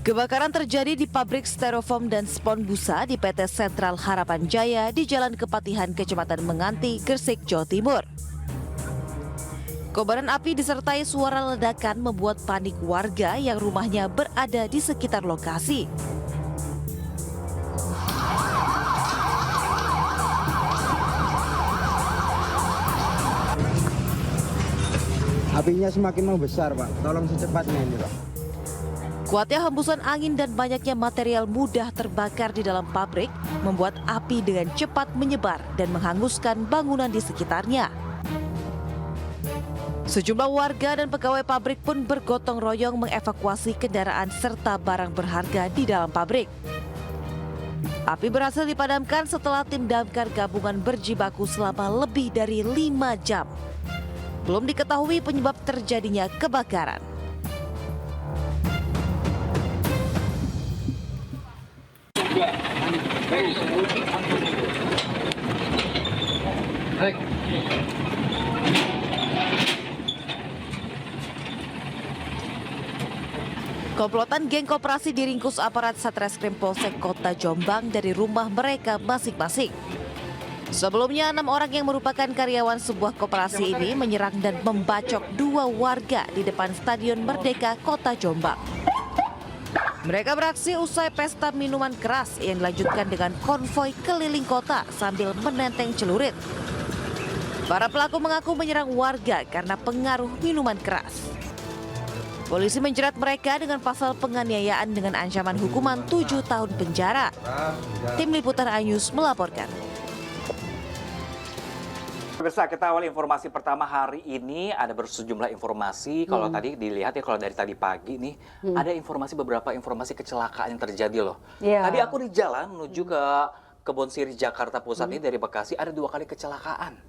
Kebakaran terjadi di pabrik styrofoam dan spon busa di PT Sentral Harapan Jaya di Jalan Kepatihan, Kecamatan Menganti, Gresik, Jawa Timur. Kobaran api disertai suara ledakan membuat panik warga yang rumahnya berada di sekitar lokasi. Apinya semakin membesar, Pak. Tolong secepatnya ini, Pak. Kuatnya hembusan angin dan banyaknya material mudah terbakar di dalam pabrik membuat api dengan cepat menyebar dan menghanguskan bangunan di sekitarnya. Sejumlah warga dan pegawai pabrik pun bergotong royong mengevakuasi kendaraan serta barang berharga di dalam pabrik. Api berhasil dipadamkan setelah tim damkar gabungan berjibaku selama lebih dari 5 jam. Belum diketahui penyebab terjadinya kebakaran. Komplotan geng koperasi diringkus aparat Satreskrim Polsek Kota Jombang dari rumah mereka masing-masing. Sebelumnya 6 orang yang merupakan karyawan sebuah koperasi ini menyerang dan membacok 2 warga di depan Stadion Merdeka Kota Jombang. Mereka beraksi usai pesta minuman keras yang dilanjutkan dengan konvoi keliling kota sambil menenteng celurit. Para pelaku mengaku menyerang warga karena pengaruh minuman keras. Polisi menjerat mereka dengan pasal penganiayaan dengan ancaman hukuman 7 tahun penjara. Tim Liputan iNews melaporkan. Pemirsa, kita awal informasi pertama hari ini ada sejumlah informasi. Kalau tadi dilihat ya, kalau dari tadi pagi nih ada beberapa informasi kecelakaan yang terjadi loh. Tadi aku di jalan menuju ke Kebon Sirih Jakarta Pusat ini dari Bekasi ada 2 kali kecelakaan.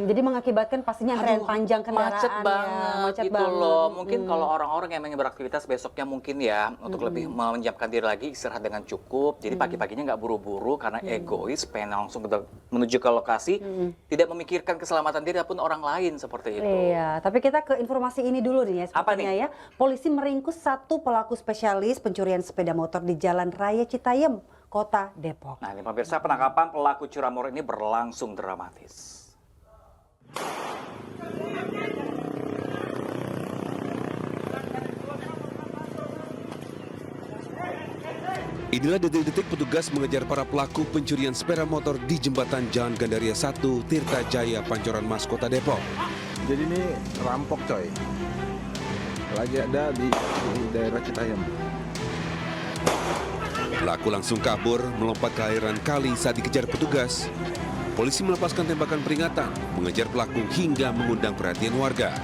Jadi mengakibatkan pastinya antrean panjang kendaraan. Macet banget gitu loh. Mungkin kalau orang-orang yang ingin beraktivitas besoknya mungkin ya untuk lebih menyiapkan diri lagi, istirahat dengan cukup. Jadi pagi-paginya nggak buru-buru karena egois, pengen langsung menuju ke lokasi, tidak memikirkan keselamatan diri ataupun orang lain seperti itu. Iya, tapi kita ke informasi ini dulu nih ya. Apa nih? Ya, polisi meringkus 1 pelaku spesialis pencurian sepeda motor di Jalan Raya Citayam, Kota Depok. Nah, ini pemirsa, penangkapan pelaku curanmor ini berlangsung dramatis. Inilah detik-detik petugas mengejar para pelaku pencurian sepeda motor di jembatan Jalan Gandaria 1, Tirta Jaya, Pancoran Mas, Kota Depok. Jadi ini rampok, coy. Lagi ada di daerah Citayam. Pelaku langsung kabur, melompat ke aliran kali saat dikejar petugas. Polisi melepaskan tembakan peringatan, mengejar pelaku hingga mengundang perhatian warga.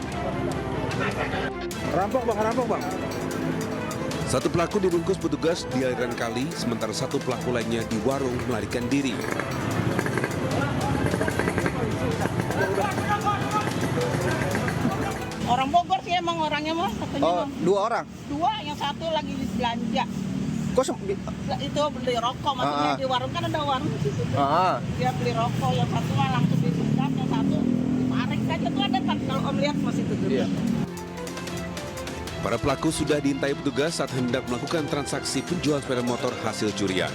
Rampok, Bang. 1 pelaku diringkus petugas di aliran kali, sementara 1 pelaku lainnya di warung melarikan diri. Orang Bogor sih emang orangnya mah katanya. Oh, 2 orang? 2, yang 1 lagi belanja. Kok Itu beli rokok, maksudnya di warung kan ada warung di situ. Dia beli rokok, yang 1 mah langsung disikat, yang 1 ditarik aja tuh ada kan kalau Om lihat masih itu dulu. Iya. Para pelaku sudah diintai petugas saat hendak melakukan transaksi penjualan sepeda motor hasil curian.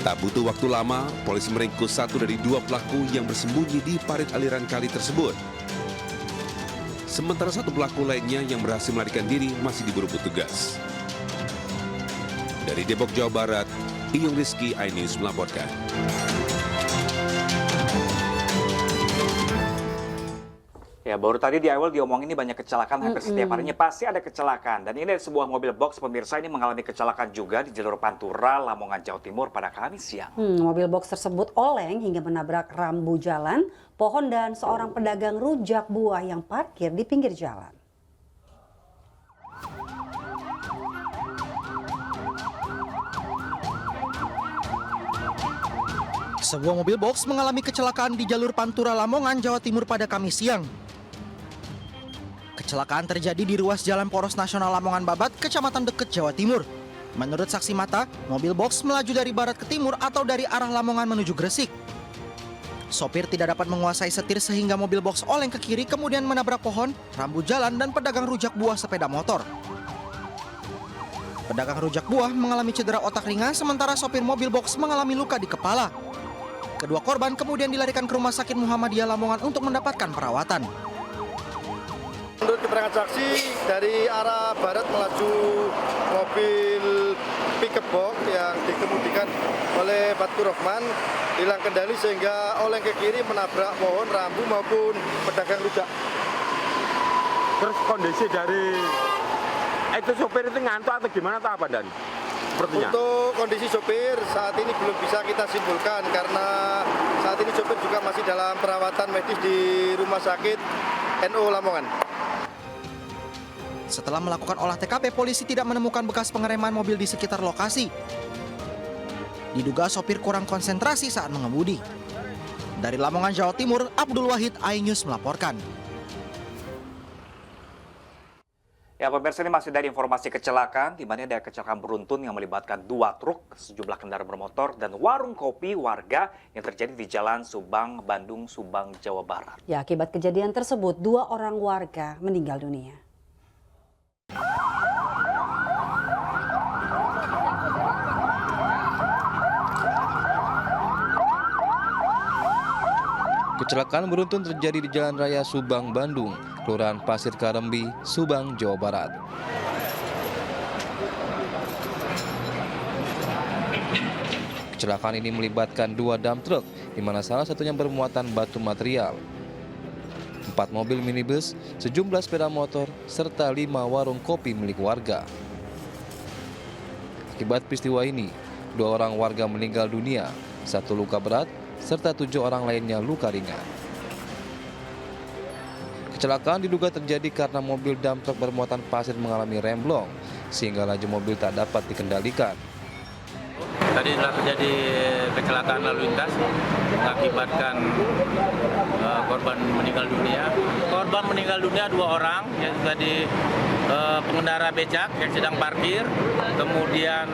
Tak butuh waktu lama, polisi meringkus 1 dari 2 pelaku yang bersembunyi di parit aliran kali tersebut. Sementara 1 pelaku lainnya yang berhasil melarikan diri masih diburu petugas. Dari Depok, Jawa Barat, Iyung Rizky, iNews melaporkan. Ya, baru tadi di awal diomongin ini banyak kecelakaan, hampir setiap harinya pasti ada kecelakaan. Dan ini ada sebuah mobil box pemirsa ini mengalami kecelakaan juga di jalur Pantura, Lamongan, Jawa Timur pada Kamis siang. Mobil box tersebut oleng hingga menabrak rambu jalan, pohon dan seorang pedagang rujak buah yang parkir di pinggir jalan. Sebuah mobil box mengalami kecelakaan di jalur Pantura Lamongan, Jawa Timur pada Kamis siang. Kecelakaan terjadi di ruas Jalan Poros Nasional Lamongan Babat, Kecamatan Deket, Jawa Timur. Menurut saksi mata, mobil box melaju dari barat ke timur atau dari arah Lamongan menuju Gresik. Sopir tidak dapat menguasai setir sehingga mobil box oleng ke kiri kemudian menabrak pohon, rambu jalan dan pedagang rujak buah sepeda motor. Pedagang rujak buah mengalami cedera otak ringan, sementara sopir mobil box mengalami luka di kepala. Kedua korban kemudian dilarikan ke Rumah Sakit Muhammadiyah Lamongan untuk mendapatkan perawatan. Menurut keterangan saksi, dari arah barat melaju mobil pickup box yang dikemudikan oleh Batkur Rohman hilang kendali sehingga oleng ke kiri menabrak pohon rambu maupun pedagang rujak. Terus kondisi dari itu sopir itu ngantuk atau gimana atau apa, Dan? Sepertinya. Untuk kondisi sopir saat ini belum bisa kita simpulkan karena saat ini sopir juga masih dalam perawatan medis di Rumah Sakit NU Lamongan. Setelah melakukan olah TKP, polisi tidak menemukan bekas pengereman mobil di sekitar lokasi. Diduga sopir kurang konsentrasi saat mengemudi. Dari Lamongan, Jawa Timur, Abdul Wahid, iNews melaporkan. Ya, pemirsa, ini masih dari informasi kecelakaan, di mana ada kecelakaan beruntun yang melibatkan 2 truk, sejumlah kendaraan bermotor, dan warung kopi warga yang terjadi di Jalan Subang, Bandung, Subang, Jawa Barat. Ya, akibat kejadian tersebut, 2 orang warga meninggal dunia. Kecelakaan beruntun terjadi di Jalan Raya Subang, Bandung, Kelurahan Pasir Karembi, Subang, Jawa Barat. Kecelakaan ini melibatkan 2 dump truk, di mana salah satunya bermuatan batu material. 4 mobil minibus, sejumlah sepeda motor, serta 5 warung kopi milik warga. Akibat peristiwa ini, 2 orang warga meninggal dunia, 1 luka berat, serta 7 orang lainnya luka ringan. Kecelakaan diduga terjadi karena mobil dump truk bermuatan pasir mengalami remblong, sehingga laju mobil tak dapat dikendalikan. Tadi telah terjadi kecelakaan lalu lintas mengakibatkan korban meninggal dunia. Korban meninggal dunia 2 orang, yaitu tadi pengendara becak yang sedang parkir, kemudian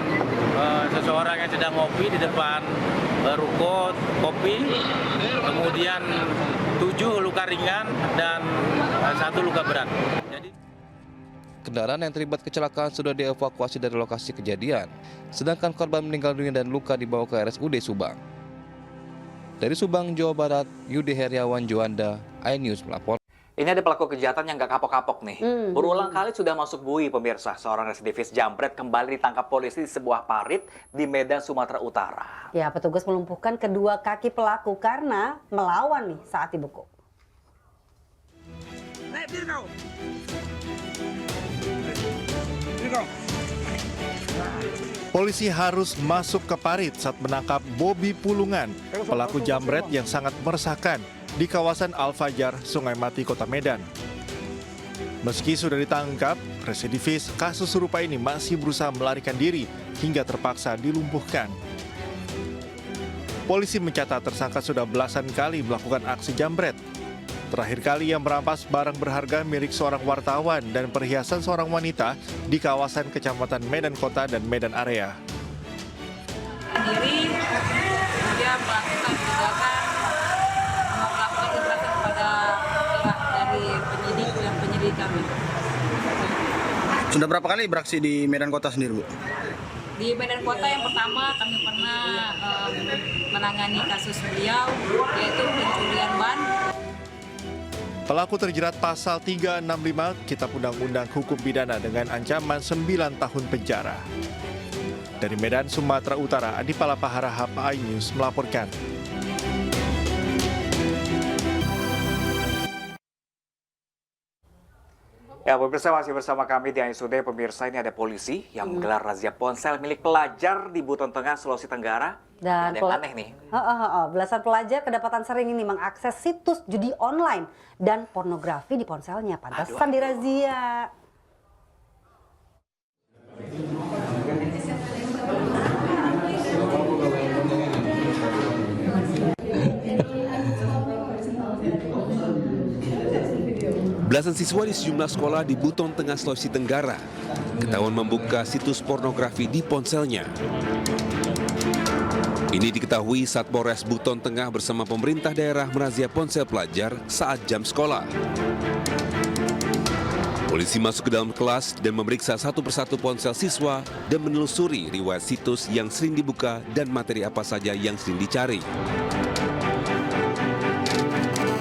seseorang yang sedang ngopi di depan ruko kopi, kemudian 7 luka ringan dan 1 luka berat. Kendaraan yang terlibat kecelakaan sudah dievakuasi dari lokasi kejadian, sedangkan korban meninggal dunia dan luka dibawa ke RSUD Subang. Dari Subang, Jawa Barat, Yudi Heriawan Juanda, iNews melapor. Ini ada pelaku kejahatan yang gak kapok-kapok nih. Berulang kali sudah masuk bui, pemirsa. Seorang residivis jambret kembali ditangkap polisi di sebuah parit di Medan, Sumatera Utara. Ya, petugas melumpuhkan kedua kaki pelaku karena melawan nih saat dibekuk. Polisi harus masuk ke parit saat menangkap Bobby Pulungan, pelaku jambret yang sangat meresahkan di kawasan Al-Fajar, Sungai Mati, Kota Medan. Meski sudah ditangkap, residivis kasus serupa ini masih berusaha melarikan diri hingga terpaksa dilumpuhkan. Polisi mencatat tersangka sudah belasan kali melakukan aksi jambret. Terakhir kali yang merampas barang berharga milik seorang wartawan dan perhiasan seorang wanita di kawasan Kecamatan Medan Kota dan Medan Area. Diri, dia melakukan tindakan melakukan kekerasan kepada pihak dari penyidik dan penyidik kami. Sudah berapa kali beraksi di Medan Kota sendiri, Bu? Di Medan Kota yang pertama kami pernah menangani kasus beliau, yaitu pencurian ban. Pelaku terjerat pasal 365 Kitab Undang-Undang Hukum Pidana dengan ancaman 9 tahun penjara. Dari Medan, Sumatera Utara, Adi Palapahara, iNews melaporkan. Ya, pemirsa, masih bersama kami di iNews. Pemirsa, ini ada polisi yang menggelar razia ponsel milik pelajar di Buton Tengah, Sulawesi Tenggara. Dan ada yang aneh nih. Belasan pelajar kedapatan sering ini mengakses situs judi online dan pornografi di ponselnya. Pantesan dirazia. Belasan siswa di sejumlah sekolah di Buton Tengah, Sulawesi Tenggara ketahuan membuka situs pornografi di ponselnya. Ini diketahui saat Polres Buton Tengah bersama pemerintah daerah merazia ponsel pelajar saat jam sekolah. Polisi masuk ke dalam kelas dan memeriksa satu persatu ponsel siswa dan menelusuri riwayat situs yang sering dibuka dan materi apa saja yang sering dicari.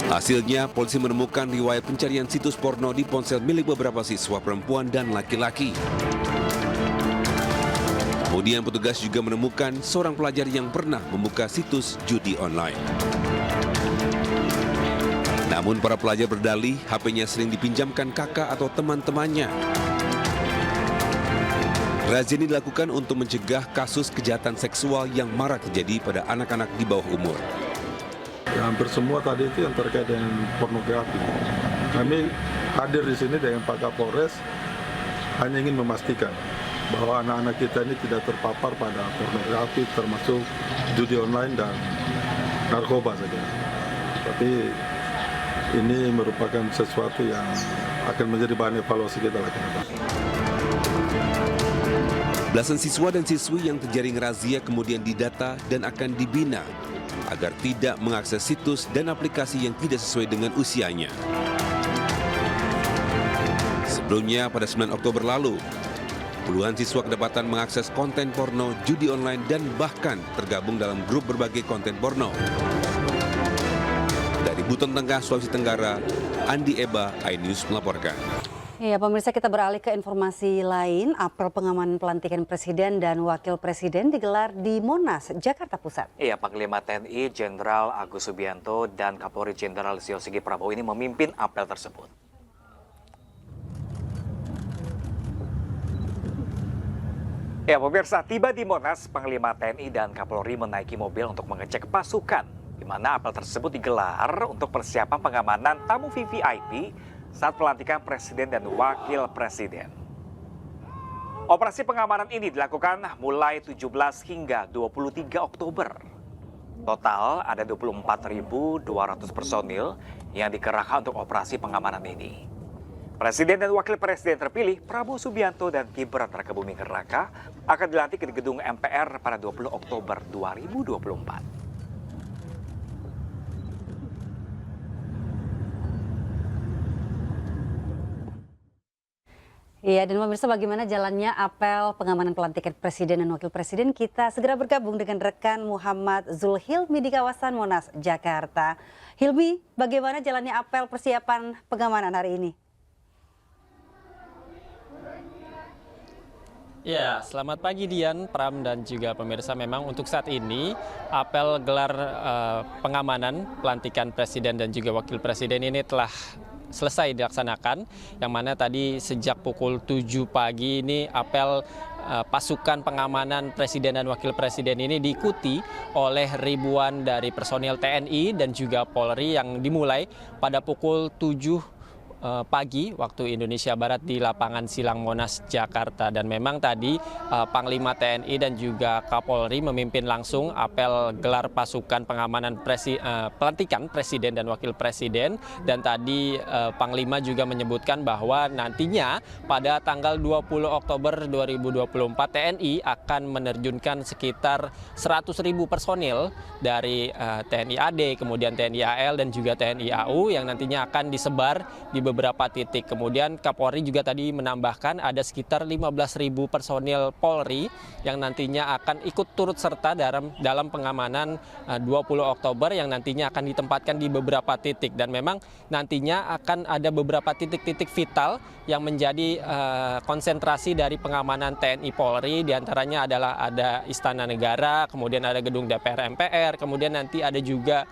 Hasilnya, polisi menemukan riwayat pencarian situs porno di ponsel milik beberapa siswa perempuan dan laki-laki. Kemudian petugas juga menemukan seorang pelajar yang pernah membuka situs judi online. Namun para pelajar berdalih HP-nya sering dipinjamkan kakak atau teman-temannya. Razia ini dilakukan untuk mencegah kasus kejahatan seksual yang marak terjadi pada anak-anak di bawah umur. Ya, hampir semua tadi itu yang terkait dengan pornografi. Kami hadir di sini dengan Pak Kapolres hanya ingin memastikan bahwa anak-anak kita ini tidak terpapar pada pornografi termasuk judi online dan narkoba saja. Tapi ini merupakan sesuatu yang akan menjadi bahan evaluasi kita lagi. Belasan siswa dan siswi yang terjaring razia kemudian didata dan akan dibina agar tidak mengakses situs dan aplikasi yang tidak sesuai dengan usianya. Sebelumnya pada 9 Oktober lalu, puluhan siswa kedapatan mengakses konten porno, judi online, dan bahkan tergabung dalam grup berbagai konten porno. Dari Buton Tengah, Sulawesi Tenggara, Andi Eba, iNews melaporkan. Ya, pemirsa, kita beralih ke informasi lain. Apel pengamanan pelantikan Presiden dan Wakil Presiden digelar di Monas, Jakarta Pusat. Iya, Panglima TNI Jenderal Agus Subianto dan Kapolri Jenderal Listio Sigit Prabowo ini memimpin apel tersebut. Ya, pemirsa, tiba di Monas, Panglima TNI dan Kapolri menaiki mobil untuk mengecek pasukan, di mana apel tersebut digelar untuk persiapan pengamanan tamu VVIP saat pelantikan Presiden dan Wakil Presiden. Operasi pengamanan ini dilakukan mulai 17 hingga 23 Oktober. Total ada 24.200 personil yang dikerahkan untuk operasi pengamanan ini. Presiden dan Wakil Presiden terpilih Prabowo Subianto dan Gibran Rakabuming Raka akan dilantik di gedung MPR pada 20 Oktober 2024. Iya, dan pemirsa, bagaimana jalannya apel pengamanan pelantikan Presiden dan Wakil Presiden? Kita segera bergabung dengan rekan Muhammad Zulhilmi di kawasan Monas, Jakarta. Hilmi, bagaimana jalannya apel persiapan pengamanan hari ini? Ya, selamat pagi Dian, Pram, dan juga pemirsa. Memang untuk saat ini apel gelar pengamanan pelantikan Presiden dan juga Wakil Presiden ini telah selesai dilaksanakan, yang mana tadi sejak pukul 7 pagi ini apel pasukan pengamanan Presiden dan Wakil Presiden ini diikuti oleh ribuan dari personil TNI dan juga Polri yang dimulai pada pukul 7 pagi waktu Indonesia Barat di lapangan Silang Monas, Jakarta. Dan memang tadi Panglima TNI dan juga Kapolri memimpin langsung apel gelar pasukan pengamanan pelantikan Presiden dan Wakil Presiden. Dan tadi Panglima juga menyebutkan bahwa nantinya pada tanggal 20 Oktober 2024 TNI akan menerjunkan sekitar 100.000 personil dari TNI AD, kemudian TNI AL dan juga TNI AU yang nantinya akan disebar di beberapa titik. Kemudian Kapolri juga tadi menambahkan ada sekitar 15.000 personil Polri yang nantinya akan ikut turut serta dalam pengamanan 20 Oktober yang nantinya akan ditempatkan di beberapa titik. Dan memang nantinya akan ada beberapa titik-titik vital yang menjadi konsentrasi dari pengamanan TNI Polri. Di antaranya adalah ada Istana Negara, kemudian ada gedung DPR MPR, kemudian nanti ada juga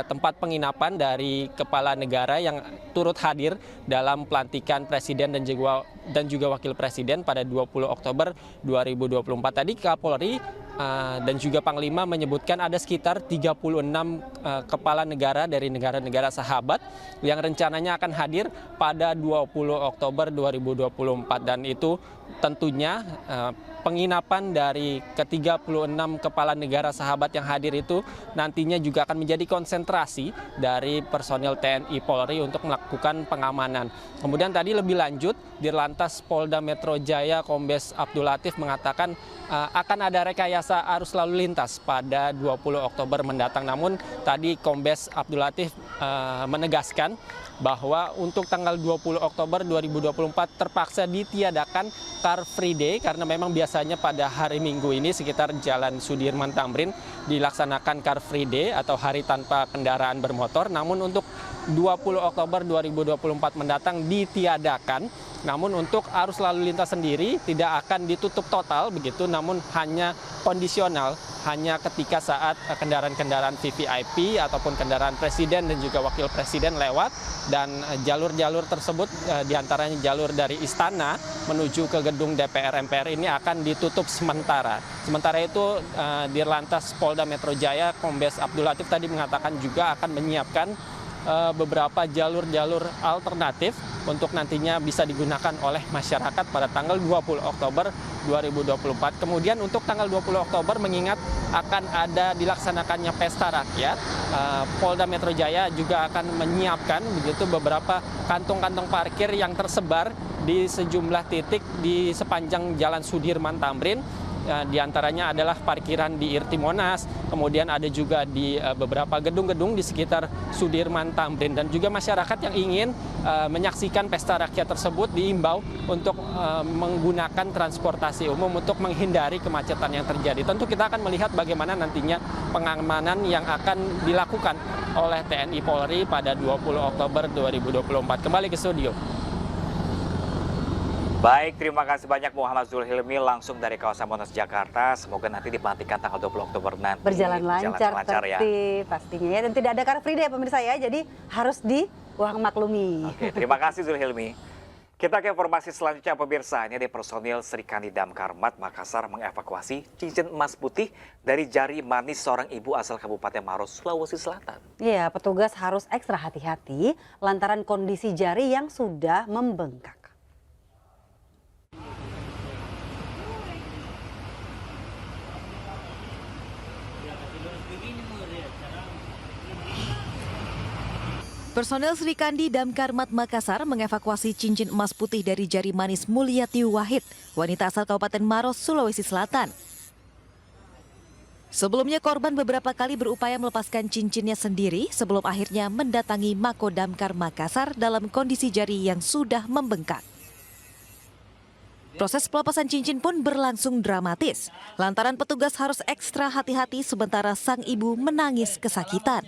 tempat penginapan dari kepala negara yang turut hadir dalam pelantikan Presiden dan juga Wakil Presiden pada 20 Oktober 2024. Tadi Kapolri dan juga Panglima menyebutkan ada sekitar 36 kepala negara dari negara-negara sahabat yang rencananya akan hadir pada 20 Oktober 2024. Dan itu tentunya penginapan dari ke-36 kepala negara sahabat yang hadir itu nantinya juga akan menjadi konsentrasi dari personil TNI Polri untuk melakukan pengamanan. Kemudian tadi lebih lanjut, Dirlantas Polda Metro Jaya Kombes Abdul Latif mengatakan akan ada rekayasa arus lalu lintas pada 20 Oktober mendatang. Namun tadi Kombes Abdul Latif menegaskan bahwa untuk tanggal 20 Oktober 2024 terpaksa ditiadakan Car Free Day karena memang biasanya pada hari Minggu ini sekitar Jalan Sudirman Tamrin dilaksanakan Car Free Day atau hari tanpa kendaraan bermotor. Namun untuk 20 Oktober 2024 mendatang ditiadakan. Namun untuk arus lalu lintas sendiri tidak akan ditutup total begitu, namun hanya kondisional, hanya ketika saat kendaraan-kendaraan VVIP ataupun kendaraan presiden dan juga wakil presiden lewat, dan jalur-jalur tersebut diantaranya jalur dari Istana menuju ke gedung DPR MPR ini akan ditutup sementara. Sementara itu Dirlantas Polda Metro Jaya Kombes Abdul Latif tadi mengatakan juga akan menyiapkan beberapa jalur-jalur alternatif untuk nantinya bisa digunakan oleh masyarakat pada tanggal 20 Oktober 2024. Kemudian untuk tanggal 20 Oktober mengingat akan ada dilaksanakannya pesta rakyat, Polda Metro Jaya juga akan menyiapkan begitu beberapa kantong-kantong parkir yang tersebar di sejumlah titik di sepanjang Jalan Sudirman Tamrin. Di antaranya adalah parkiran di Irti Monas, kemudian ada juga di beberapa gedung-gedung di sekitar Sudirman Tamrin, dan juga masyarakat yang ingin menyaksikan pesta rakyat tersebut diimbau untuk menggunakan transportasi umum untuk menghindari kemacetan yang terjadi. Tentu kita akan melihat bagaimana nantinya pengamanan yang akan dilakukan oleh TNI Polri pada 20 Oktober 2024. Kembali ke studio. Baik, terima kasih banyak Muhammad Zulhilmi langsung dari kawasan Monas, Jakarta. Semoga nanti dipelantikan tanggal 20 Oktober nanti. Berjalan lancar ya. Pastinya ya. Dan tidak ada Car Free Day pemirsa ya, jadi harus maklumi. Oke, terima kasih Zulhilmi. Kita ke informasi selanjutnya pemirsa. Ini ada personil Serikandi Damkarmat Makassar mengevakuasi cincin emas putih dari jari manis seorang ibu asal Kabupaten Maros, Sulawesi Selatan. Iya, petugas harus ekstra hati-hati lantaran kondisi jari yang sudah membengkak. Personel Serikandi Damkarmat Makassar mengevakuasi cincin emas putih dari jari manis Mulyati Wahid, wanita asal Kabupaten Maros, Sulawesi Selatan. Sebelumnya korban beberapa kali berupaya melepaskan cincinnya sendiri sebelum akhirnya mendatangi Mako Damkar Makassar dalam kondisi jari yang sudah membengkak. Proses pelepasan cincin pun berlangsung dramatis, lantaran petugas harus ekstra hati-hati sementara sang ibu menangis kesakitan.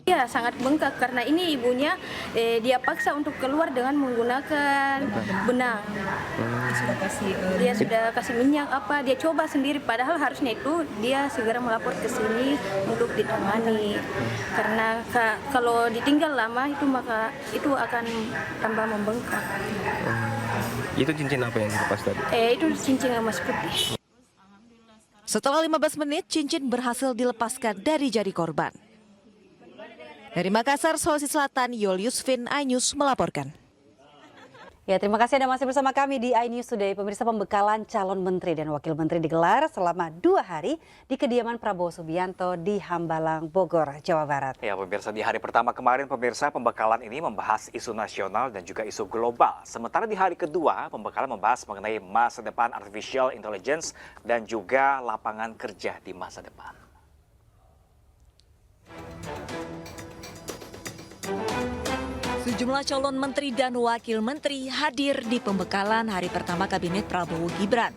Ya, sangat bengkak karena ini ibunya dia paksa untuk keluar dengan menggunakan benang. Dia sudah kasih minyak dia coba sendiri, padahal harusnya itu dia segera melapor ke sini untuk ditangani. Karena kalau ditinggal lama itu maka itu akan tambah membengkak. Itu cincin apa yang dilepas tadi? Itu cincin emas putih. Setelah 15 menit, cincin berhasil dilepaskan dari jari korban. Dari Makassar, Sulawesi Selatan, Julius Vin, iNews melaporkan. Ya, terima kasih Anda masih bersama kami di iNews Today. Pemirsa, pembekalan calon menteri dan wakil menteri digelar selama 2 hari di kediaman Prabowo Subianto di Hambalang, Bogor, Jawa Barat. Ya, pemirsa, di hari pertama kemarin pemirsa pembekalan ini membahas isu nasional dan juga isu global. Sementara di hari kedua, pembekalan membahas mengenai masa depan artificial intelligence dan juga lapangan kerja di masa depan. Sejumlah calon menteri dan wakil menteri hadir di pembekalan hari pertama Kabinet Prabowo Gibran.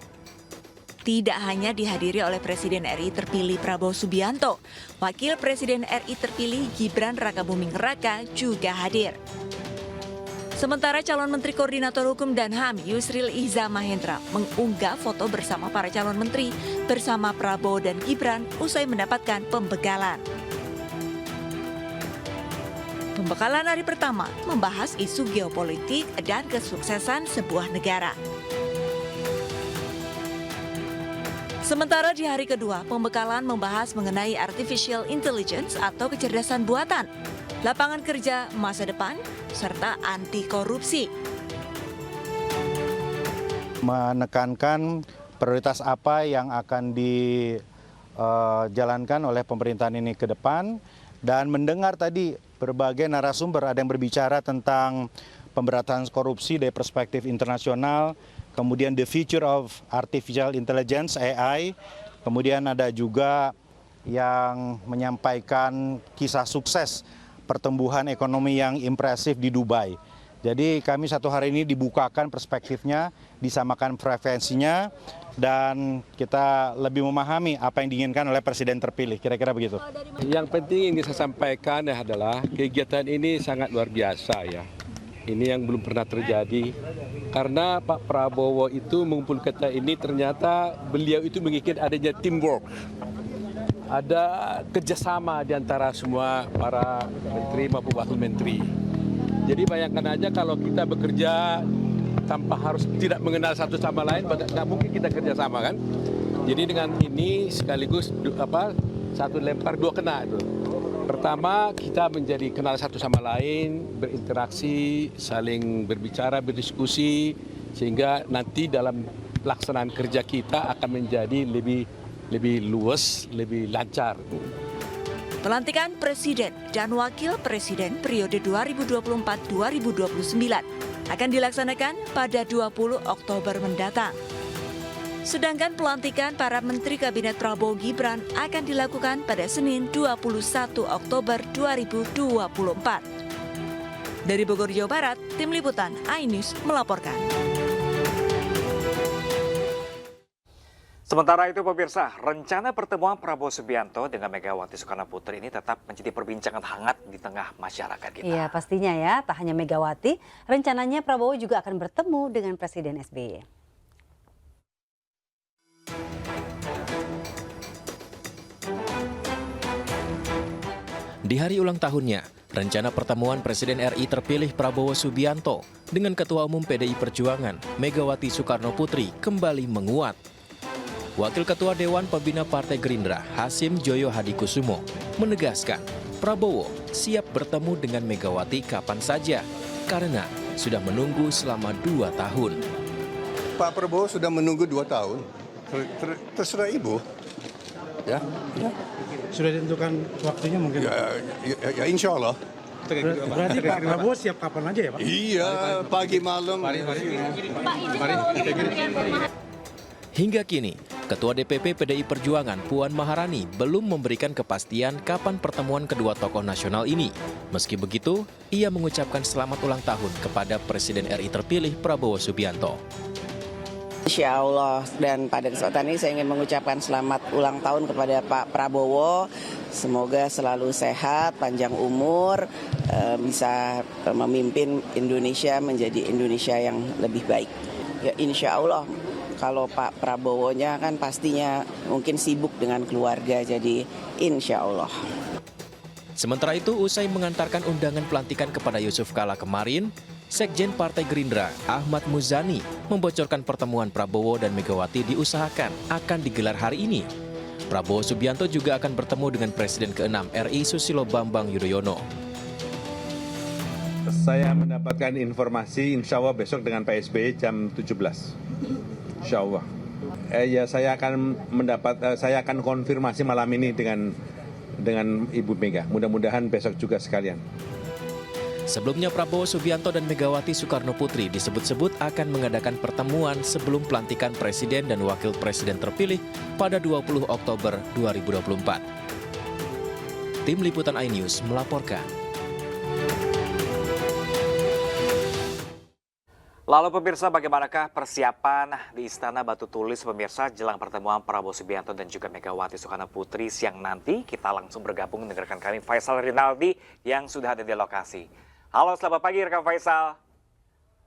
Tidak hanya dihadiri oleh Presiden RI terpilih Prabowo Subianto, Wakil Presiden RI terpilih Gibran Rakabuming Raka juga hadir. Sementara calon Menteri Koordinator Hukum dan HAM Yusril Iza Mahendra mengunggah foto bersama para calon menteri bersama Prabowo dan Gibran usai mendapatkan pembekalan. Pembekalan hari pertama membahas isu geopolitik dan kesuksesan sebuah negara. Sementara di hari kedua, pembekalan membahas mengenai artificial intelligence atau kecerdasan buatan, lapangan kerja masa depan, serta anti korupsi. Menekankan prioritas apa yang akan dijalankan oleh pemerintahan ini ke depan, dan mendengar tadi berbagai narasumber, ada yang berbicara tentang pemberantasan korupsi dari perspektif internasional, kemudian the future of artificial intelligence AI, kemudian ada juga yang menyampaikan kisah sukses pertumbuhan ekonomi yang impresif di Dubai. Jadi kami satu hari ini dibukakan perspektifnya, disamakan frekuensinya, dan kita lebih memahami apa yang diinginkan oleh Presiden terpilih, kira-kira begitu. Yang penting yang saya sampaikan adalah kegiatan ini sangat luar biasa ya. Ini yang belum pernah terjadi, karena Pak Prabowo itu mengumpul kita ini ternyata beliau itu menginginkan adanya teamwork. Ada kerjasama di antara semua para menteri maupun wakil menteri. Jadi bayangkan aja kalau kita bekerja tanpa harus tidak mengenal satu sama lain, nggak mungkin kita kerjasama kan. Jadi dengan ini sekaligus satu lempar dua kena itu. Pertama, kita menjadi kenal satu sama lain, berinteraksi, saling berbicara, berdiskusi, sehingga nanti dalam pelaksanaan kerja kita akan menjadi lebih luas, lebih lancar. Pelantikan Presiden dan Wakil Presiden periode 2024-2029 akan dilaksanakan pada 20 Oktober mendatang. Sedangkan pelantikan para Menteri Kabinet Prabowo Gibran akan dilakukan pada Senin 21 Oktober 2024. Dari Bogor, Jawa Barat, Tim Liputan iNews melaporkan. Sementara itu pemirsa, rencana pertemuan Prabowo Subianto dengan Megawati Soekarno Putri ini tetap menjadi perbincangan hangat di tengah masyarakat kita. Iya pastinya ya, tak hanya Megawati, rencananya Prabowo juga akan bertemu dengan Presiden SBY. Di hari ulang tahunnya, rencana pertemuan Presiden RI terpilih Prabowo Subianto dengan Ketua Umum PDI Perjuangan Megawati Soekarno Putri kembali menguat. Wakil Ketua Dewan Pembina Partai Gerindra Hasim Joyo Hadikusumo menegaskan Prabowo siap bertemu dengan Megawati kapan saja karena sudah menunggu selama 2 tahun. Pak Prabowo sudah menunggu 2 tahun, terserah Ibu. Ya. Sudah ditentukan waktunya mungkin? Ya insya Allah. Berarti Pak Prabowo siap kapan aja ya Pak? Iya, pagi malam. Hingga kini, Ketua DPP PDI Perjuangan Puan Maharani belum memberikan kepastian kapan pertemuan kedua tokoh nasional ini. Meski begitu, ia mengucapkan selamat ulang tahun kepada Presiden RI terpilih Prabowo Subianto. Insya Allah, dan pada kesempatan ini saya ingin mengucapkan selamat ulang tahun kepada Pak Prabowo. Semoga selalu sehat, panjang umur, bisa memimpin Indonesia menjadi Indonesia yang lebih baik. Ya insya Allah, kalau Pak Prabowo-nya kan pastinya mungkin sibuk dengan keluarga, jadi insya Allah. Sementara itu, usai mengantarkan undangan pelantikan kepada Yusuf Kala kemarin, Sekjen Partai Gerindra Ahmad Muzani membocorkan pertemuan Prabowo dan Megawati diusahakan akan digelar hari ini. Prabowo Subianto juga akan bertemu dengan Presiden ke-6 RI Susilo Bambang Yudhoyono. Saya mendapatkan informasi insya Allah besok dengan Pak SBY jam 17. Insya Allah. Saya akan konfirmasi malam ini dengan Ibu Mega. Mudah-mudahan besok juga sekalian. Sebelumnya Prabowo Subianto dan Megawati Soekarno Putri disebut-sebut akan mengadakan pertemuan sebelum pelantikan Presiden dan Wakil Presiden terpilih pada 20 Oktober 2024. Tim Liputan iNews melaporkan. Lalu pemirsa, bagaimanakah persiapan di Istana Batu Tulis pemirsa jelang pertemuan Prabowo Subianto dan juga Megawati Soekarno Putri siang nanti? Kita langsung bergabung mendengarkan kami Faisal Rinaldi yang sudah ada di lokasi. Halo, selamat pagi rekan Faisal.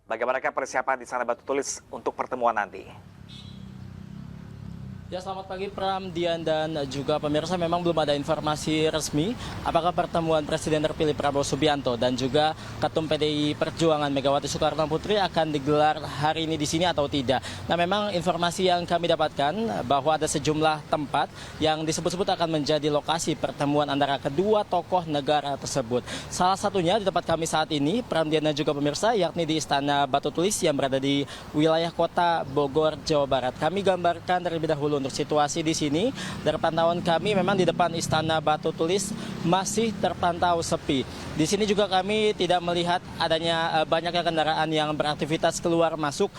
Bagaimanakah persiapan di Istana Batu Tulis untuk pertemuan nanti? Ya, selamat pagi Pram, Dian, dan juga pemirsa. Memang belum ada informasi resmi apakah pertemuan Presiden terpilih Prabowo Subianto dan juga Ketum PDI Perjuangan Megawati Soekarno Putri akan digelar hari ini di sini atau tidak. Nah, memang informasi yang kami dapatkan bahwa ada sejumlah tempat yang disebut-sebut akan menjadi lokasi pertemuan antara kedua tokoh negara tersebut. Salah satunya di tempat kami saat ini, Pram, Dian, dan juga pemirsa, yakni di Istana Batu Tulis yang berada di wilayah kota Bogor, Jawa Barat. Kami gambarkan terlebih dahulu untuk situasi di sini, dari pantauan kami memang di depan Istana Batu Tulis masih terpantau sepi. Di sini juga kami tidak melihat adanya banyaknya kendaraan yang beraktivitas keluar masuk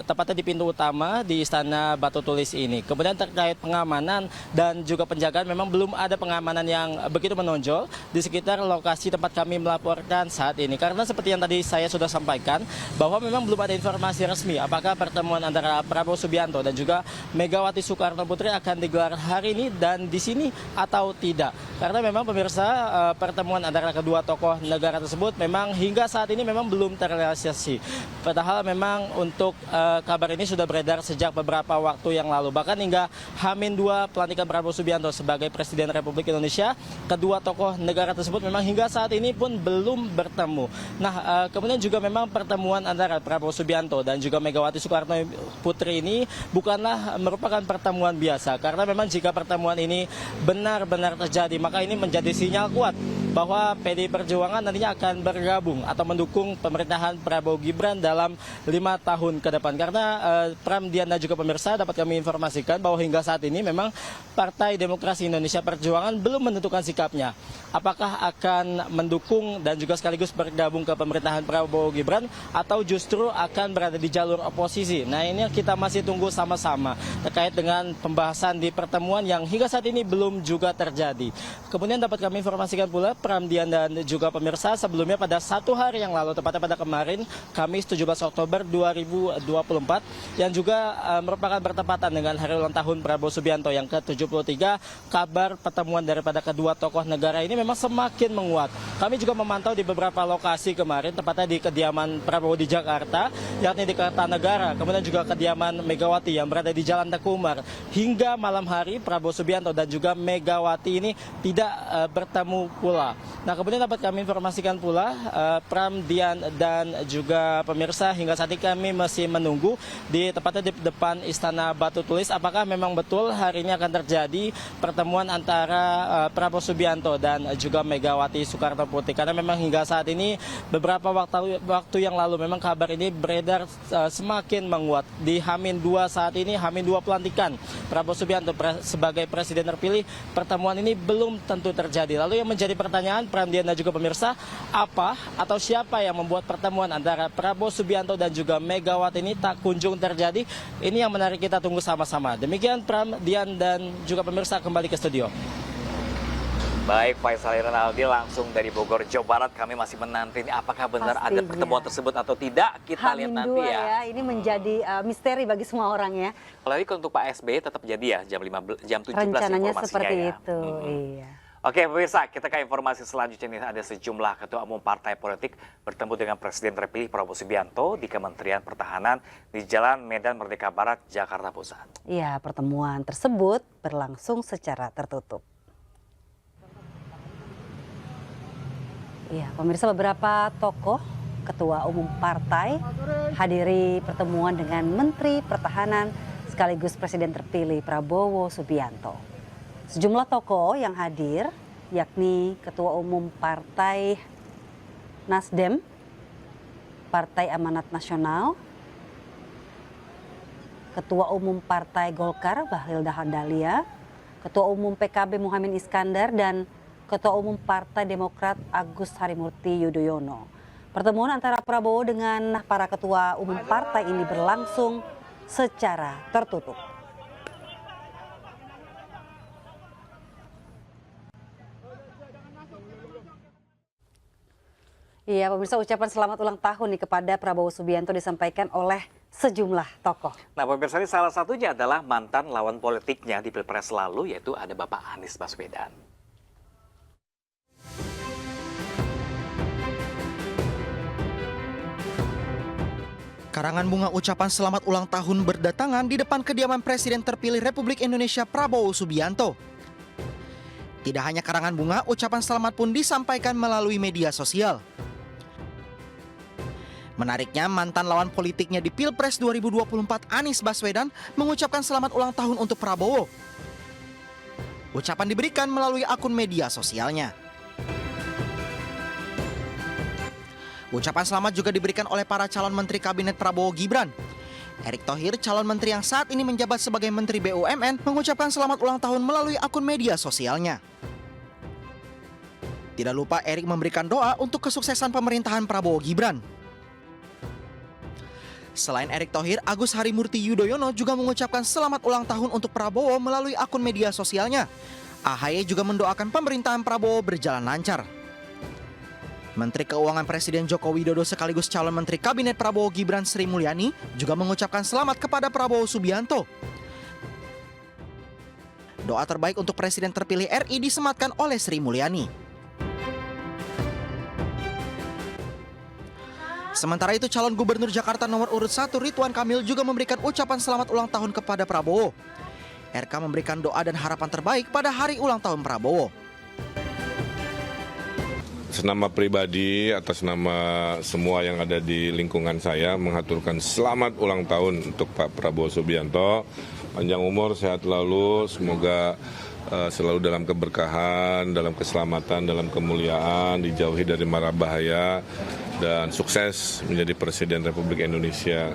tepatnya di pintu utama di Istana Batu Tulis ini. Kemudian terkait pengamanan dan juga penjagaan, memang belum ada pengamanan yang begitu menonjol di sekitar lokasi tempat kami melaporkan saat ini. Karena seperti yang tadi saya sudah sampaikan, bahwa memang belum ada informasi resmi apakah pertemuan antara Prabowo Subianto dan juga Megawati Soekarno Putri akan digelar hari ini dan di sini atau tidak. Karena memang pemirsa, pertemuan antara kedua tokoh negara tersebut memang hingga saat ini memang belum terrealisasi. Padahal memang untuk kabar ini sudah beredar sejak beberapa waktu yang lalu. Bahkan hingga H-2 pelantikan Prabowo Subianto sebagai Presiden Republik Indonesia, kedua tokoh negara tersebut memang hingga saat ini pun belum bertemu. Nah, kemudian juga memang pertemuan antara Prabowo Subianto dan juga Megawati Soekarno Putri ini bukanlah merupakan pertemuan biasa. Karena memang jika pertemuan ini benar-benar terjadi, maka ini menjadi sinyal kuat bahwa PDI Perjuangan nantinya akan bergabung atau mendukung pemerintahan Prabowo Gibran dalam 5 tahun ke depan. Karena Pram, Dian dan juga pemirsa, dapat kami informasikan bahwa hingga saat ini memang Partai Demokrasi Indonesia Perjuangan belum menentukan sikapnya. Apakah akan mendukung dan juga sekaligus bergabung ke pemerintahan Prabowo Gibran atau justru akan berada di jalur oposisi. Nah, ini kita masih tunggu sama-sama terkait dengan pembahasan di pertemuan yang hingga saat ini belum juga terjadi. Kemudian dapat kami informasikan pula, Pramdian dan juga pemirsa, sebelumnya pada 1 hari yang lalu, tepatnya pada kemarin, Kamis 17 Oktober 2024, yang juga merupakan bertepatan dengan hari ulang tahun Prabowo Subianto yang ke-73, kabar pertemuan daripada kedua tokoh negara ini memang semakin menguat. Kami juga memantau di beberapa lokasi kemarin, tepatnya di kediaman Prabowo di Jakarta, yakni di Kertanegara, kemudian juga kediaman Megawati yang berada di Jalan Teguh Umar. Hingga malam hari, Prabowo Subianto dan juga Megawati ini tidak bertemu pula. Nah, kemudian dapat kami informasikan pula, Pram, Dian dan juga pemirsa, hingga saat ini kami masih menunggu tepatnya di depan Istana Batu Tulis, apakah memang betul hari ini akan terjadi pertemuan antara Prabowo Subianto dan juga Megawati Soekarno Putri. Karena memang hingga saat ini beberapa waktu yang lalu memang kabar ini beredar semakin menguat. Di H-2 saat ini, H-2 pelantikan Prabowo Subianto sebagai Presiden terpilih, pertemuan ini belum tentu terjadi. Lalu yang menjadi pertanyaan, Pramdian dan juga pemirsa, apa atau siapa yang membuat pertemuan antara Prabowo Subianto dan juga Megawati ini tak kunjung terjadi? Ini yang menarik kita tunggu sama-sama. Demikian Pramdian dan juga pemirsa, kembali ke studio. Baik, Faisal Rinaldi langsung dari Bogor, Jawa Barat. Kami masih menanti ini apakah benar ada pertemuan tersebut atau tidak. Kita lihat nanti ya. Ini menjadi misteri bagi semua orang ya. Kalau ini untuk Pak SBY tetap jadi ya jam 17 rencananya informasinya seperti ya. itu. Iya. Oke pemirsa, kita ke informasi selanjutnya. Ini ada sejumlah ketua umum partai politik bertemu dengan Presiden terpilih Prabowo Subianto di Kementerian Pertahanan di Jalan Medan Merdeka Barat, Jakarta Pusat. Iya, pertemuan tersebut berlangsung secara tertutup. Iya, pemirsa, beberapa tokoh ketua umum partai hadiri pertemuan dengan Menteri Pertahanan sekaligus Presiden terpilih Prabowo Subianto. Sejumlah tokoh yang hadir yakni Ketua Umum Partai Nasdem, Partai Amanat Nasional, Ketua Umum Partai Golkar Bahlil Lahadalia, Ketua Umum PKB Muhaimin Iskandar, dan Ketua Umum Partai Demokrat Agus Harimurti Yudhoyono. Pertemuan antara Prabowo dengan para ketua umum partai ini berlangsung secara tertutup. Iya, pemirsa, ucapan selamat ulang tahun nih kepada Prabowo Subianto disampaikan oleh sejumlah tokoh. Nah, pemirsa, ini salah satunya adalah mantan lawan politiknya di Pilpres lalu, yaitu ada Bapak Anies Baswedan. Karangan bunga ucapan selamat ulang tahun berdatangan di depan kediaman Presiden terpilih Republik Indonesia Prabowo Subianto. Tidak hanya karangan bunga, ucapan selamat pun disampaikan melalui media sosial. Menariknya, mantan lawan politiknya di Pilpres 2024 Anies Baswedan mengucapkan selamat ulang tahun untuk Prabowo. Ucapan diberikan melalui akun media sosialnya. Ucapan selamat juga diberikan oleh para calon menteri kabinet Prabowo Gibran. Erick Thohir, calon menteri yang saat ini menjabat sebagai Menteri BUMN, mengucapkan selamat ulang tahun melalui akun media sosialnya. Tidak lupa Erick memberikan doa untuk kesuksesan pemerintahan Prabowo Gibran. Selain Erick Thohir, Agus Harimurti Yudhoyono juga mengucapkan selamat ulang tahun untuk Prabowo melalui akun media sosialnya. AHY juga mendoakan pemerintahan Prabowo berjalan lancar. Menteri Keuangan Presiden Joko Widodo sekaligus calon Menteri Kabinet Prabowo Gibran Sri Mulyani juga mengucapkan selamat kepada Prabowo Subianto. Doa terbaik untuk Presiden terpilih RI disematkan oleh Sri Mulyani. Sementara itu, calon Gubernur Jakarta nomor urut 1 Ridwan Kamil juga memberikan ucapan selamat ulang tahun kepada Prabowo. RK memberikan doa dan harapan terbaik pada hari ulang tahun Prabowo. Atas nama pribadi, atas nama semua yang ada di lingkungan saya, mengaturkan selamat ulang tahun untuk Pak Prabowo Subianto. Panjang umur, sehat selalu, semoga selalu dalam keberkahan, dalam keselamatan, dalam kemuliaan, dijauhi dari mara bahaya, dan sukses menjadi Presiden Republik Indonesia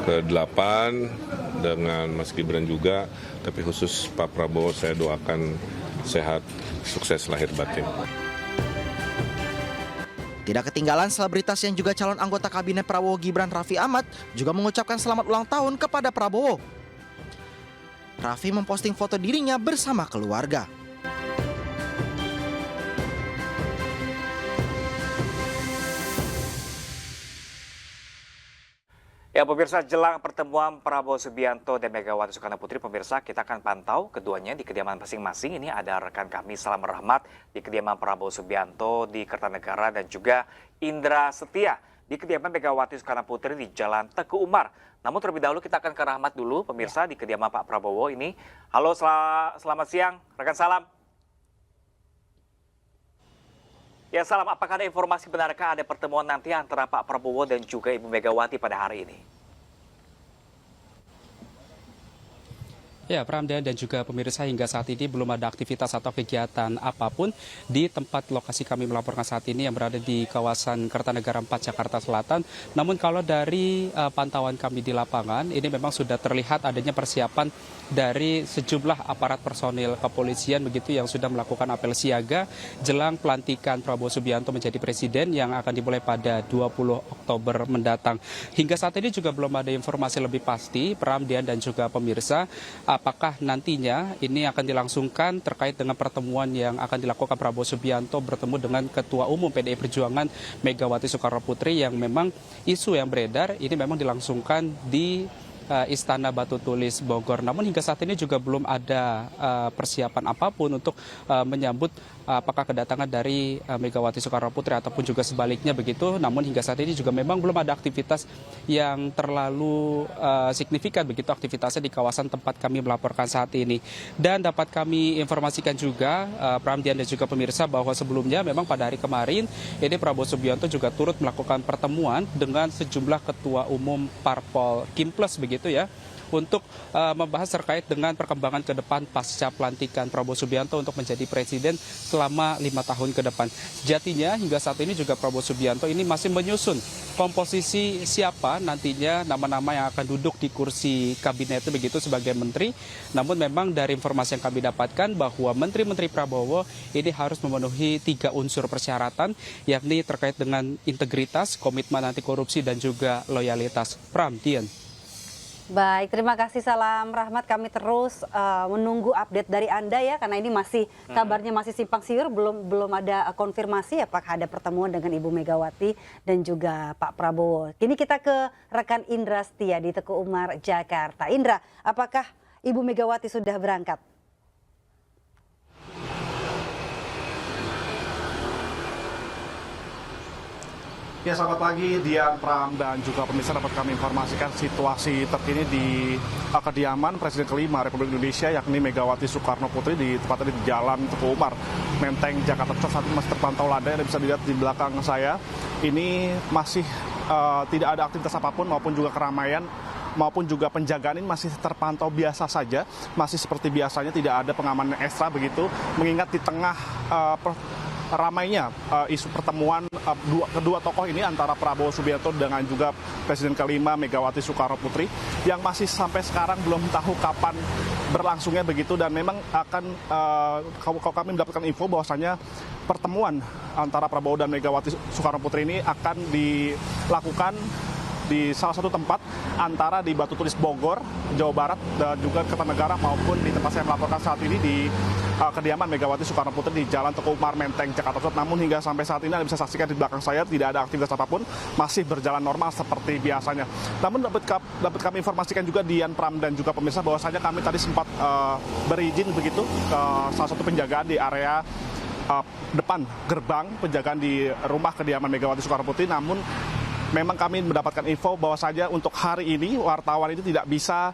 ke-8 dengan Mas Gibran juga. Tapi khusus Pak Prabowo saya doakan sehat, sukses lahir batin. Tidak ketinggalan, selebritas yang juga calon anggota Kabinet Prabowo Gibran, Raffi Ahmad, juga mengucapkan selamat ulang tahun kepada Prabowo. Raffi memposting foto dirinya bersama keluarga. Ya pemirsa, jelang pertemuan Prabowo Subianto dan Megawati Soekarno Putri, pemirsa kita akan pantau keduanya di kediaman masing-masing. Ini ada rekan kami Salam Rahmat di kediaman Prabowo Subianto di Kertanegara dan juga Indra Setia di kediaman Megawati Soekarno Putri di Jalan Teguh Umar. Namun terlebih dahulu kita akan ke Rahmat dulu pemirsa di kediaman Pak Prabowo ini. Halo, selamat siang rekan Salam. Ya Salam, apakah ada informasi benarkah ada pertemuan nanti antara Pak Prabowo dan juga Ibu Megawati pada hari ini? Ya, Pramdan dan juga pemirsa, hingga saat ini belum ada aktivitas atau kegiatan apapun di tempat lokasi kami melaporkan saat ini yang berada di kawasan Kertanegara 4, Jakarta Selatan. Namun kalau dari pantauan kami di lapangan, ini memang sudah terlihat adanya persiapan dari sejumlah aparat personil kepolisian begitu yang sudah melakukan apel siaga jelang pelantikan Prabowo Subianto menjadi presiden yang akan dimulai pada 20 Oktober mendatang. Hingga saat ini juga belum ada informasi lebih pasti, Pramdan dan juga pemirsa, apakah nantinya ini akan dilangsungkan terkait dengan pertemuan yang akan dilakukan Prabowo Subianto bertemu dengan Ketua Umum PDI Perjuangan Megawati Soekarno Putri, yang memang isu yang beredar ini memang dilangsungkan di Istana Batu Tulis Bogor. Namun hingga saat ini juga belum ada persiapan apapun untuk menyambut apakah kedatangan dari Megawati Soekarno Putri ataupun juga sebaliknya begitu. Namun hingga saat ini juga memang belum ada aktivitas yang terlalu signifikan begitu aktivitasnya di kawasan tempat kami melaporkan saat ini. Dan dapat kami informasikan juga Pramdian dan juga pemirsa bahwa sebelumnya memang pada hari kemarin ini Prabowo Subianto juga turut melakukan pertemuan dengan sejumlah ketua umum parpol Kim-Plus begitu ya, untuk membahas terkait dengan perkembangan ke depan pasca pelantikan Prabowo Subianto untuk menjadi presiden selama 5 tahun ke depan. Sejatinya hingga saat ini juga Prabowo Subianto ini masih menyusun komposisi siapa nantinya nama-nama yang akan duduk di kursi kabinet begitu sebagai menteri. Namun memang dari informasi yang kami dapatkan bahwa menteri-menteri Prabowo ini harus memenuhi 3 unsur persyaratan, yakni terkait dengan integritas, komitmen anti korupsi dan juga loyalitas. Pramdian. Baik, terima kasih Salam Rahmat. Kami terus menunggu update dari Anda ya, karena ini masih kabarnya masih simpang siur, belum ada konfirmasi apakah ada pertemuan dengan Ibu Megawati dan juga Pak Prabowo. Kini kita ke rekan Indra Setia di Teguh Umar, Jakarta. Indra, apakah Ibu Megawati sudah berangkat? Ya, selamat pagi Dian, Pram, dan juga pemirsa. Dapat kami informasikan situasi terkini di kediaman Presiden kelima Republik Indonesia, yakni Megawati Soekarno Putri, di tepatnya di Jalan Teguh Umar, Menteng, Jakarta Pusat. Saat ini masih terpantau landai, Anda bisa dilihat di belakang saya. Ini masih tidak ada aktivitas apapun maupun juga keramaian maupun juga penjagaan ini masih terpantau biasa saja, masih seperti biasanya, tidak ada pengamanan ekstra begitu, mengingat di tengah ramainya isu pertemuan kedua tokoh ini antara Prabowo Subianto dengan juga Presiden kelima Megawati Soekarno Putri yang masih sampai sekarang belum tahu kapan berlangsungnya begitu, dan memang akan kalau kami mendapatkan info bahwasanya pertemuan antara Prabowo dan Megawati Soekarno Putri ini akan dilakukan di salah satu tempat antara di Batu Tulis Bogor, Jawa Barat, dan juga Kertanegara maupun di tempat saya melaporkan saat ini di kediaman Megawati Soekarno Putri di Jalan Teguh Umar Menteng, Jakarta Pusat. Namun hingga sampai saat ini Anda bisa saksikan di belakang saya tidak ada aktivitas apapun, masih berjalan normal seperti biasanya. Namun dapat kami informasikan juga Dian, Pram, dan juga pemirsa bahwasanya kami tadi sempat berizin begitu ke salah satu penjagaan di area depan gerbang penjagaan di rumah kediaman Megawati Soekarno Putri. Namun memang kami mendapatkan info bahwa saja untuk hari ini wartawan itu tidak bisa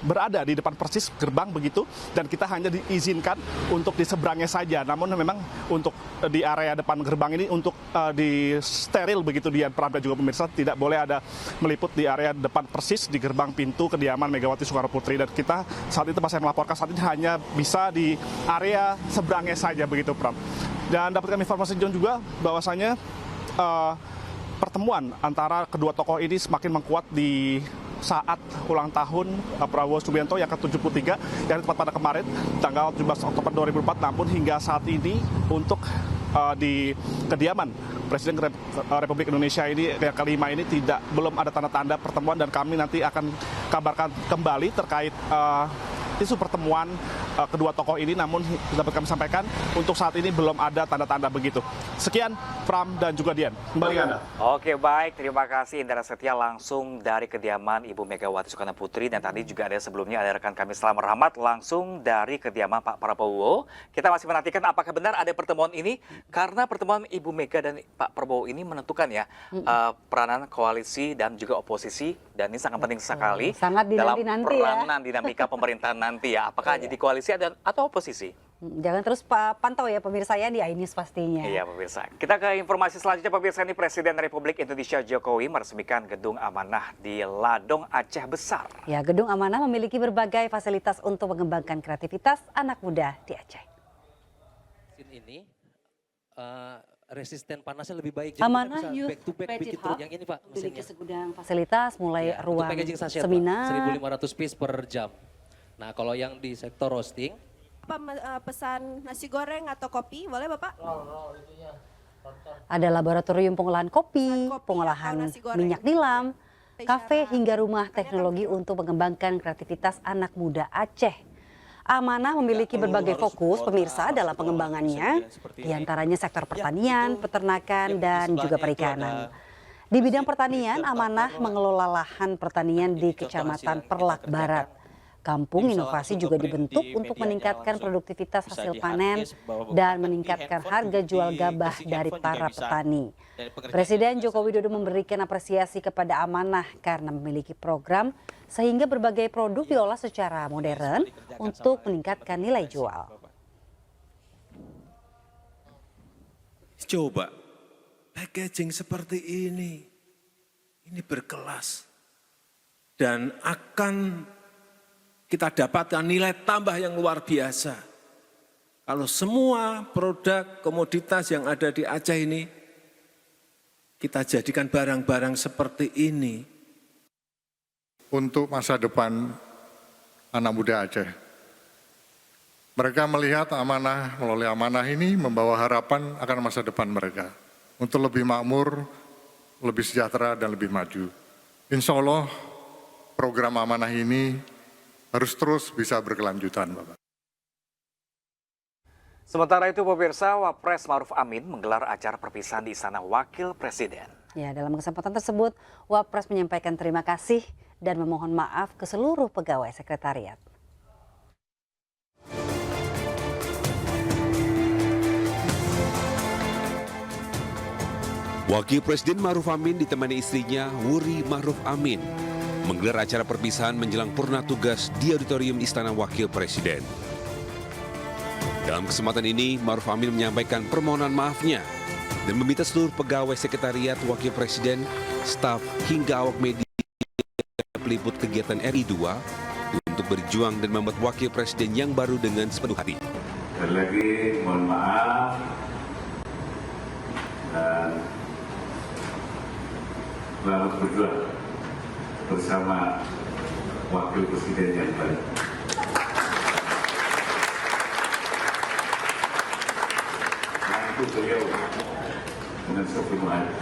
berada di depan persis gerbang begitu, dan kita hanya diizinkan untuk di seberangnya saja. Namun memang untuk di area depan gerbang ini untuk di steril begitu Dian, Pram, dan juga pemirsa, tidak boleh ada meliput di area depan persis di gerbang pintu kediaman Megawati Soekarno Putri, dan kita saat itu pas saya melaporkan saat ini hanya bisa di area seberangnya saja begitu, Pram. Dan dapatkan informasi juga bahwasanya pertemuan antara kedua tokoh ini semakin menguat di saat ulang tahun Prabowo Subianto yang ke-73 yang tepat pada kemarin tanggal 17 Oktober 2004. Namun hingga saat ini untuk di kediaman Presiden Republik Indonesia ini yang kelima ini belum ada tanda-tanda pertemuan, dan kami nanti akan kabarkan kembali terkait isu pertemuan kedua tokoh ini. Namun dapat kami sampaikan untuk saat ini belum ada tanda-tanda begitu. Sekian Pram dan juga Dian, kembali ke Anda. Oke, baik, terima kasih Indra Setia langsung dari kediaman Ibu Megawati Soekarno Putri, dan tadi juga ada sebelumnya ada rekan kami Selamat Rahmat langsung dari kediaman Pak Prabowo. Kita masih menantikan apakah benar ada pertemuan ini, karena pertemuan Ibu Mega dan Pak Prabowo ini menentukan ya peranan koalisi dan juga oposisi, dan ini sangat penting sekali dalam peranan dinamika pemerintahan nanti ya, apakah jadi koalisi atau oposisi. Jangan terus pantau ya pemirsa ya di iNews pastinya. Iya pemirsa. Kita ke informasi selanjutnya pemirsa. Ini Presiden Republik Indonesia Jokowi meresmikan Gedung Amanah di Ladong, Aceh Besar. Ya, Gedung Amanah memiliki berbagai fasilitas untuk mengembangkan kreativitas anak muda di Aceh. Ini resisten panasnya lebih baik. Jadi Amanah bisa back to back bikin turun yang ini Pak mesinnya. Memiliki segudang fasilitas mulai ruang sachet, seminar. 1.500 piece per jam. Nah kalau yang di sektor roasting. Pesan nasi goreng atau kopi, boleh Bapak? Ada laboratorium pengolahan kopi, pengolahan minyak nilam, kafe hingga rumah teknologi untuk mengembangkan kreativitas anak muda Aceh. Amanah memiliki berbagai fokus pemirsa dalam pengembangannya, diantaranya sektor pertanian, peternakan, dan juga perikanan. Di bidang pertanian, Amanah mengelola lahan pertanian di Kecamatan Perlak Barat. Kampung inovasi juga dibentuk untuk meningkatkan produktivitas hasil panen dan meningkatkan harga jual gabah dari para petani. Presiden Joko Widodo memberikan apresiasi kepada Amanah karena memiliki program sehingga berbagai produk diolah secara modern untuk meningkatkan nilai jual. Coba packaging seperti ini berkelas dan akan kita dapatkan nilai tambah yang luar biasa. Kalau semua produk komoditas yang ada di Aceh ini, kita jadikan barang-barang seperti ini. Untuk masa depan anak muda Aceh. Mereka melihat Amanah, melalui Amanah ini membawa harapan akan masa depan mereka. Untuk lebih makmur, lebih sejahtera, dan lebih maju. Insya Allah program Amanah ini harus terus bisa berkelanjutan, Bapak. Sementara itu pemirsa, Wapres Ma'ruf Amin menggelar acara perpisahan di Istana Wakil Presiden. Ya, dalam kesempatan tersebut, Wapres menyampaikan terima kasih dan memohon maaf ke seluruh pegawai sekretariat. Wakil Presiden Ma'ruf Amin ditemani istrinya Wuri Ma'ruf Amin menggelar acara perpisahan menjelang purna tugas di Auditorium Istana Wakil Presiden. Dalam kesempatan ini, Ma'ruf Amin menyampaikan permohonan maafnya dan meminta seluruh pegawai sekretariat Wakil Presiden, staf hingga awak media peliput kegiatan RI 2 untuk berjuang dan membuat Wakil Presiden yang baru dengan sepenuh hati. Sekali lagi mohon maaf dan selamat berjuang bersama Wakil Presiden yang baik. Nanti beliau dengan sepenuh hati.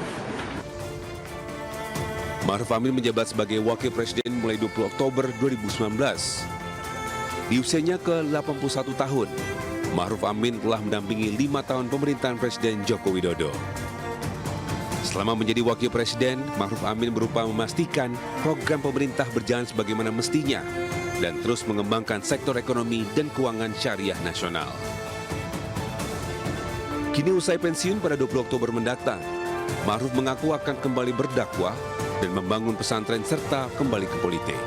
Ma'ruf Amin menjabat sebagai Wakil Presiden mulai 20 Oktober 2019. Di usianya ke-81 tahun, Ma'ruf Amin telah mendampingi 5 tahun pemerintahan Presiden Joko Widodo. Selama menjadi Wakil Presiden, Ma'ruf Amin berusaha memastikan program pemerintah berjalan sebagaimana mestinya dan terus mengembangkan sektor ekonomi dan keuangan syariah nasional. Kini usai pensiun pada 20 Oktober mendatang, Ma'ruf mengaku akan kembali berdakwah dan membangun pesantren serta kembali ke politik.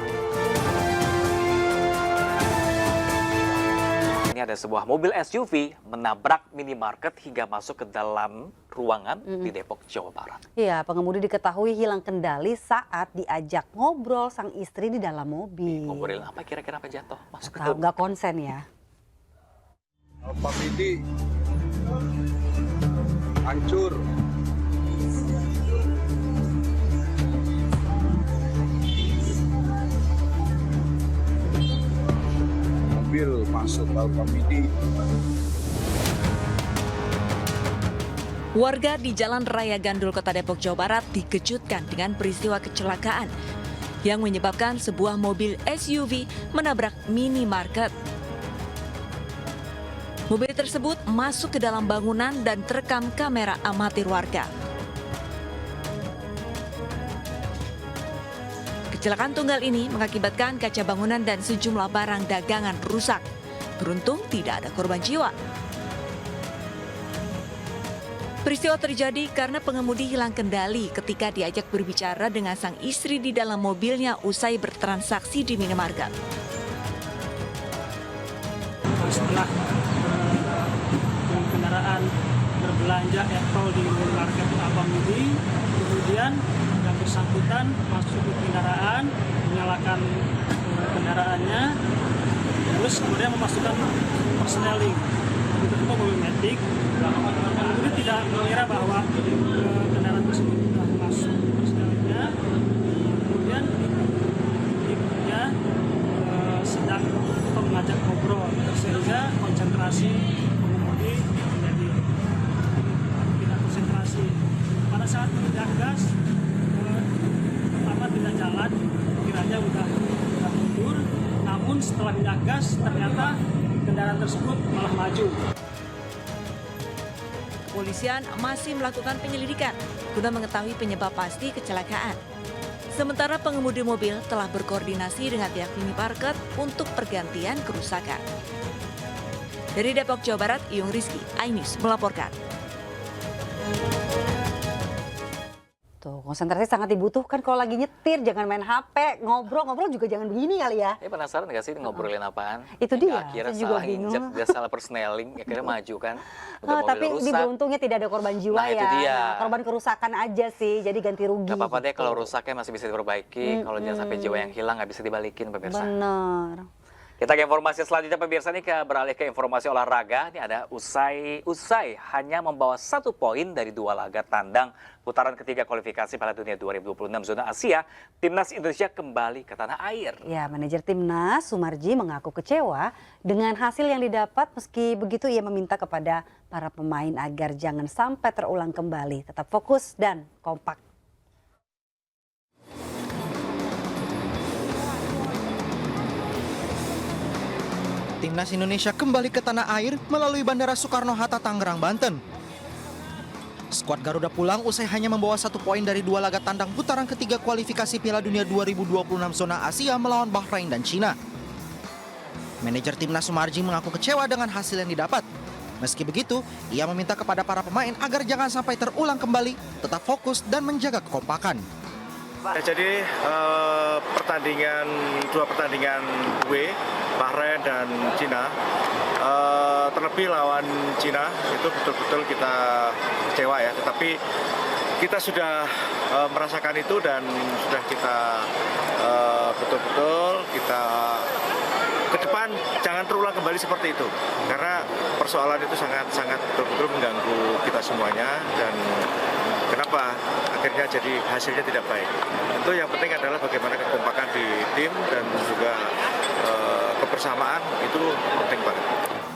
Ini ada sebuah mobil SUV menabrak minimarket hingga masuk ke dalam ruangan di Depok, Jawa Barat. Iya, pengemudi diketahui hilang kendali saat diajak ngobrol sang istri di dalam mobil. Ngobrolin apa kira-kira apa jatuh? Masuk ke nggak konsen ya. Alfa Midi hancur. Mobil masuk Alfa Midi. Warga di Jalan Raya Gandul, Kota Depok, Jawa Barat dikejutkan dengan peristiwa kecelakaan yang menyebabkan sebuah mobil SUV menabrak minimarket. Mobil tersebut masuk ke dalam bangunan dan terekam kamera amatir warga. Kecelakaan tunggal ini mengakibatkan kaca bangunan dan sejumlah barang dagangan rusak. Beruntung tidak ada korban jiwa. Peristiwa terjadi karena pengemudi hilang kendali ketika diajak berbicara dengan sang istri di dalam mobilnya usai bertransaksi di minimarket. Setelah kendaraan berbelanja Apple di minimarket Alfa Midi, kemudian yang bersangkutan masuk ke kendaraan, menyalakan kendaraannya, terus kemudian memasukkan persneling. Itu mobil Matic. Kemudian tidak mengira bahwa kendaraan tersebut sudah masuk persnelingnya. Kemudian dia sedang mengajak ngobrol, sehingga konsentrasi pengemudi menjadi tidak konsentrasi. Pada saat menginjak gas, pertama tidak jalan, kiranya sudah mundur. Namun setelah menginjak gas, ternyata kendaraan tersebut malah maju. Kepolisian masih melakukan penyelidikan guna mengetahui penyebab pasti kecelakaan. Sementara pengemudi mobil telah berkoordinasi dengan pihak minimarket untuk pergantian kerusakan. Dari Depok, Jawa Barat, Iyung Rizky, iNews melaporkan. Tuh, konsentrasi sangat dibutuhkan kalau lagi nyetir, jangan main HP, ngobrol juga jangan begini kali ya. Penasaran nggak sih ngobrolin apaan? Itu dia, akhirnya saya juga salah bingung. injek, dia salah persneling, akhirnya maju kan. Udah Tapi mobil di rusak. beruntungnya tidak ada korban jiwa Nah, itu ya. dia. Nah, korban kerusakan aja sih, jadi ganti rugi. Gak apa-apa deh gitu. kalau rusaknya masih bisa diperbaiki, kalau jangan sampai jiwa yang hilang nggak bisa dibalikin pemirsa. Bener. Kita ke informasi selanjutnya pemirsa nih, beralih ke informasi olahraga. Ini ada usai hanya membawa 1 poin dari 2 laga tandang putaran ketiga kualifikasi Piala Dunia 2026 zona Asia, Timnas Indonesia kembali ke tanah air. Ya, manajer Timnas Sumarji mengaku kecewa dengan hasil yang didapat, meski begitu ia meminta kepada para pemain agar jangan sampai terulang kembali, tetap fokus dan kompak. Timnas Indonesia kembali ke tanah air melalui Bandara Soekarno-Hatta, Tangerang, Banten. Skuad Garuda pulang usai hanya membawa 1 poin dari 2 laga tandang putaran ketiga kualifikasi Piala Dunia 2026 zona Asia melawan Bahrain dan Cina. Manajer Timnas Sumarji mengaku kecewa dengan hasil yang didapat. Meski begitu, ia meminta kepada para pemain agar jangan sampai terulang kembali, tetap fokus dan menjaga kekompakan. Jadi 2 pertandingan Bahrain dan Cina, terlebih lawan Cina itu betul-betul kita kecewa ya. Tetapi kita sudah merasakan itu dan sudah kita betul-betul kita ke depan jangan terulang kembali. kembali seperti itu. Karena persoalan itu sangat betul-betul mengganggu kita semuanya, dan kenapa akhirnya jadi hasilnya tidak baik. Itu yang penting adalah bagaimana kekompakan di tim dan juga kebersamaan itu penting banget.